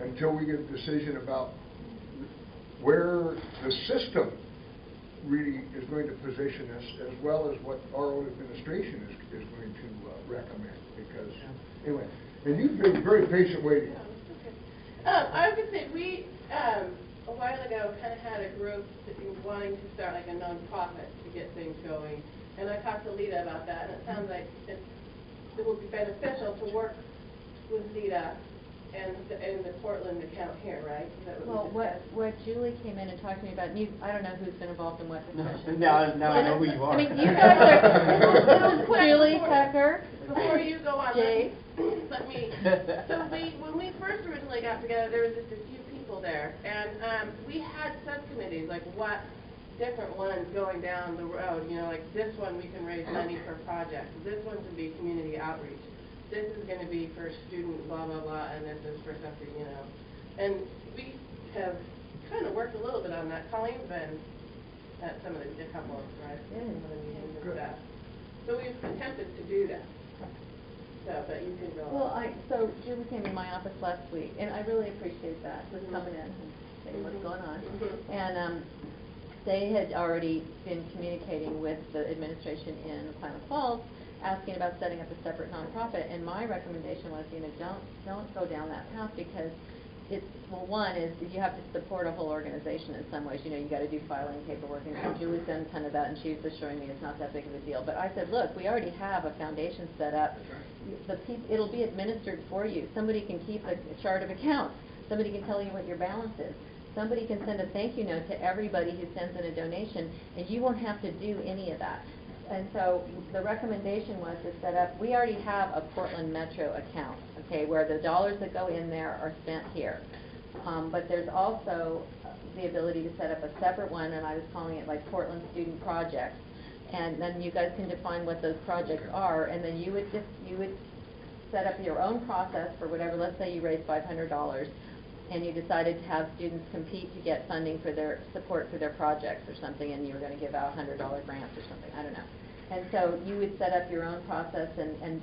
until we get a decision about where the system really is going to position us, as well as what our own administration is going to recommend. Because, anyway, and you've been very patient waiting. Yeah, that's okay. I was going to say, we, a while ago, kind of had a group wanting to start like a nonprofit to get things going. And I talked to Lita about that, and it sounds like it would be beneficial to work with Lita and the Portland account here, right? Well, what Julie came in and talked to me about, I don't know who's been involved in what discussion. Now I know who you are. I mean, you guys are Julie Tucker. Before you go on, Jay. let me. So when we first originally got together, there was just a few people there, and we had subcommittees, like what different ones going down the road. You know, like this one we can raise money for projects. This one could be community outreach. This is going to be for student blah blah blah, and this is for something, you know. And we have kind of worked a little bit on that. Colleen's been at some of a couple of some of the meetings and stuff. So we've attempted to do that. So, but you can go on. Well, so Julie came in my office last week, and I really appreciate that, with coming in and saying what's going on. And they had already been communicating with the administration in Klamath Falls, asking about setting up a separate nonprofit. And my recommendation was, you know, don't go down that path, because it's, well, one is you have to support a whole organization in some ways. You know, you got to do filing paperwork, and Julie's done a ton of that, and she's assuring me it's not that big of a deal. But I said, look, we already have a foundation set up. It'll be administered for you. Somebody can keep a chart of accounts. Somebody can tell you what your balance is. Somebody can send a thank you note to everybody who sends in a donation, and you won't have to do any of that. And so the recommendation was to set up, we already have a Portland Metro account, okay, where the dollars that go in there are spent here. But there's also the ability to set up a separate one, and I was calling it like Portland Student Projects. And then you guys can define what those projects are, and then you would set up your own process for whatever. Let's say you raise $500, and you decided to have students compete to get funding for their support for their projects or something, and you were going to give out $100 grants or something, I don't know. And so you would set up your own process and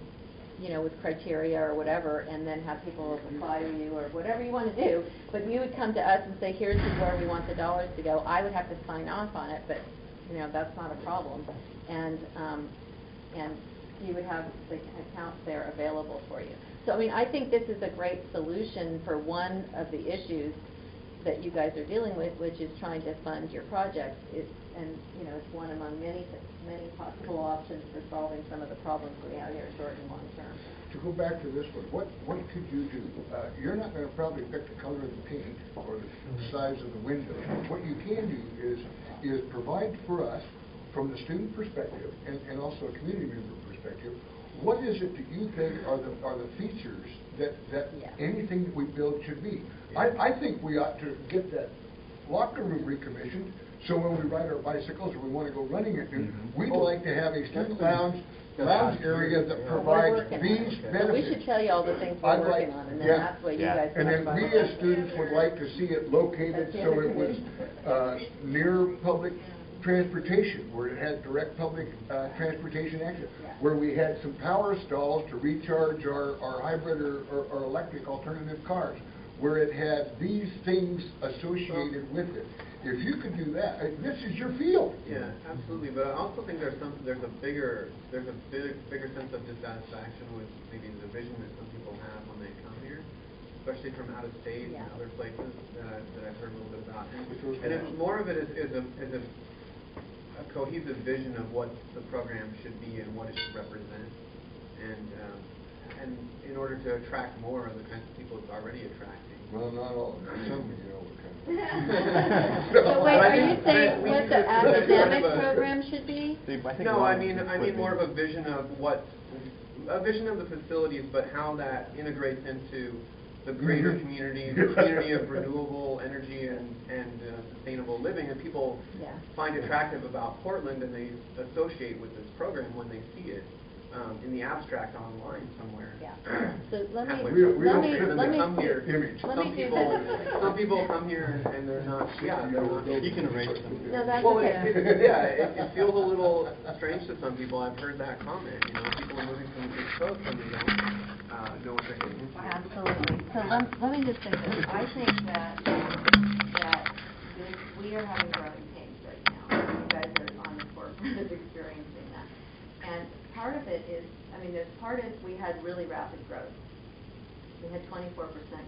you know, with criteria or whatever, and then have people apply to you or whatever you want to do. But you would come to us and say, here's where we want the dollars to go. I would have to sign off on it, but you know, that's not a problem. And you would have the accounts there available for you. So I mean, I think this is a great solution for one of the issues that you guys are dealing with, which is trying to fund your projects. And you know, it's one among many possible options for solving some of the problems we have here, short and long term. To go back to this one, what could you do? You're not going to probably pick the color of the paint or the size of the window. What you can do is provide for us, from the student perspective and also a community member perspective, what is it that you think are the features that anything that we build should be? I think we ought to get that locker room recommissioned, so when we ride our bicycles or we want to go running at noon, we'd like to have a student lounge area that provides these benefits. We should tell you all the things we're working on, and then that's what you guys can. And then we as students would like to see it located so it was near public transportation, where it had direct public transportation access, where we had some power stalls to recharge our hybrid or electric alternative cars, where it had these things associated with it. If you could do that, this is your field. Yeah, absolutely. But I also think there's a bigger sense of dissatisfaction with maybe the vision that some people have when they come here, especially from out of state and other places that I've heard a little bit about. And it's more of it is a cohesive vision of what the program should be and what it should represent, and in order to attract more of the kinds of people it's already attracting. Well, not all. Some, you know, So wait, are you saying what the academic program should be? No, I mean more of a vision of the facilities, but how that integrates into the greater community, the community of renewable energy and sustainable living, and people find attractive about Portland, and they associate with this program when they see it in the abstract online somewhere. Yeah. So let me come here. Some people come here and they're not. Yeah, they're not. You can erase them. No, that's well, okay. It feels a little strange to some people. I've heard that comment. You know, people are moving from the East Coast and they don't. know what they're getting into. Absolutely. So let me just say this. I think that we are having growing pains right now. You guys are on the forefront of experiencing that. And part of it is, I mean, there's part of we had really rapid growth. We had 24%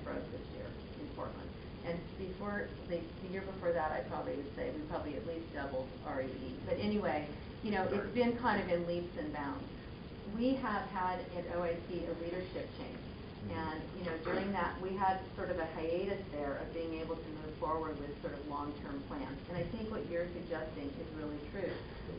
growth this year in Portland. And before the year before that, I probably would say we probably at least doubled our AVI. But anyway, you know, it's been kind of in leaps and bounds. We have had at OIT a leadership change. And, you know, during that, we had sort of a hiatus there of being able to move forward with sort of long-term plans. And I think what you're suggesting is really true.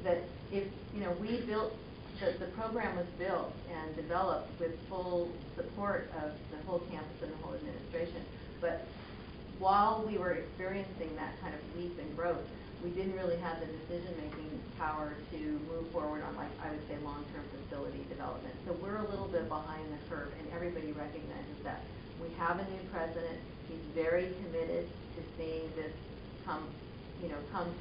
That if, you know, we built, the program was built and developed with full support of the whole campus and the whole administration. But while we were experiencing that kind of leap in growth, we didn't really have the decision-making power to move forward on, like, I would say, long-term facility development. So we're a little bit behind the curve, and everybody recognizes that. We have a new president. He's very committed to seeing this come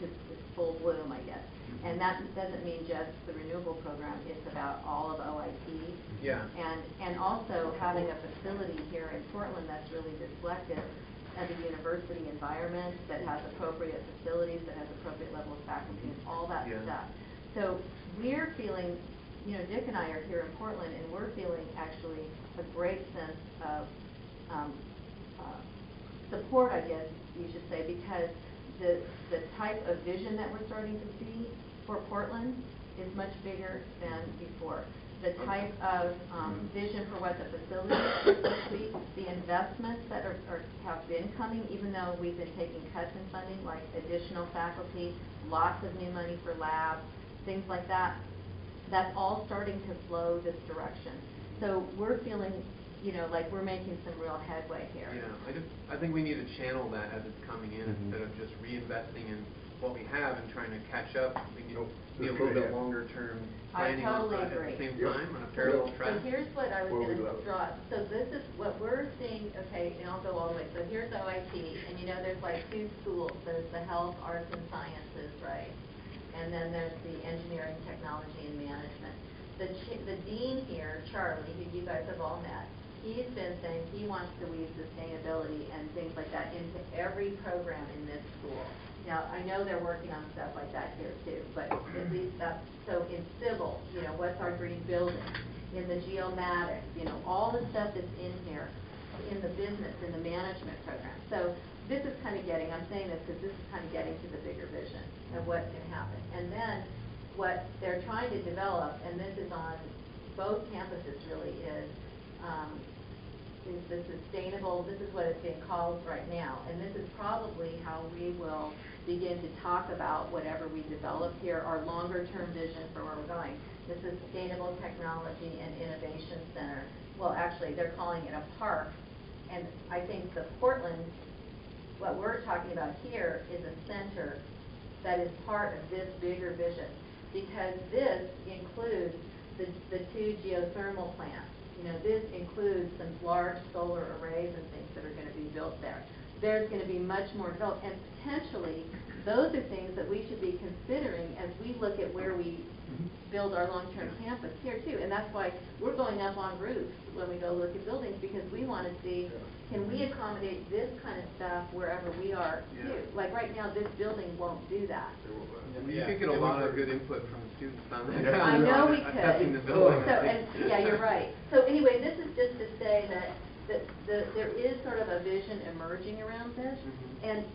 to its full bloom, I guess. And that doesn't mean just the renewable program. It's about all of OIT. Yeah. And also having a facility here in Portland that's really reflective of a university environment that has appropriate facilities, that has appropriate level of faculty, and all that stuff. So we're feeling, you know, Dick and I are here in Portland, and we're feeling actually a great sense of support, I guess you should say, because the type of vision that we're starting to see for Portland is much bigger than before. The type of vision for what the facility is supposed to be, the investments that have been coming, even though we've been taking cuts in funding, like additional faculty, lots of new money for labs, things like that, that's all starting to flow this direction. So we're feeling, you know, like we're making some real headway here. Yeah, I think we need to channel that as it's coming in instead of just reinvesting in what we have and trying to catch up. We need to be a little bit longer term planning I totally at agree. the same time on a parallel track. So here's what I was going to draw. So this is what we're seeing, okay, and I'll go all the way. So here's OIT, and you know there's like two schools. There's the health, arts, and sciences, right? And then there's the engineering, technology, and management. The dean here, Charlie, who you guys have all met, he's been saying he wants to weave sustainability and things like that into every program in this school. Now, I know they're working on stuff like that here too, but at least that's, so in civil, you know, what's our green building? In the geomatics, you know, all the stuff that's in here, in the business, in the management program. So this is kind of getting, I'm saying this because this is kind of getting to the bigger vision of what can happen. And then what they're trying to develop, and this is on both campuses really, is the sustainable, this is what it's being called right now, and this is probably how we will begin to talk about whatever we develop here, our longer term vision for where we're going. The Sustainable Technology and Innovation Center. Well, actually, they're calling it a park, and I think the Portland, what we're talking about here is a center that is part of this bigger vision, because this includes the two geothermal plants. You know, this includes some large solar arrays and things that are going to be built there. There's going to be much more developed, and potentially those are things that we should be considering as we look at where we build our long-term campus here too. And that's why we're going up on roofs when we go look at buildings, because we want to see, can we accommodate this kind of stuff wherever we are too? Like right now, this building won't do that. You could get a lot of good input from the students on that. I know we could. Assessing the building. So, and, yeah, you're right. So anyway, this is just to say that there is sort of a vision emerging around this, and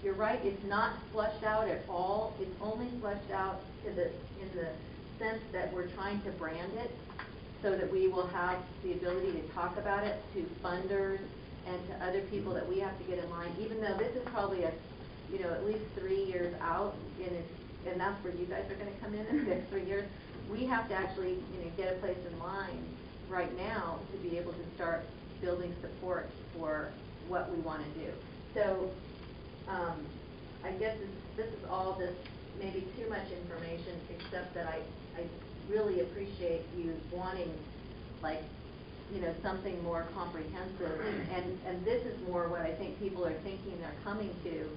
you're right, it's not fleshed out at all. It's only fleshed out in the sense that we're trying to brand it so that we will have the ability to talk about it to funders and to other people that we have to get in line, even though this is probably at least 3 years out, and that's where you guys are going to come in the next 3 years. We have to actually, get a place in line right now to be able to start building support for what we want to do. So, I guess this is all just maybe too much information, except that I really appreciate you wanting, something more comprehensive, and this is more what I think people are thinking they're coming to,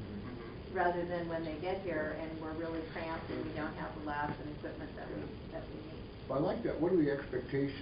rather than when they get here and we're really cramped and we don't have the labs and equipment that we need. I like that. What are the expectations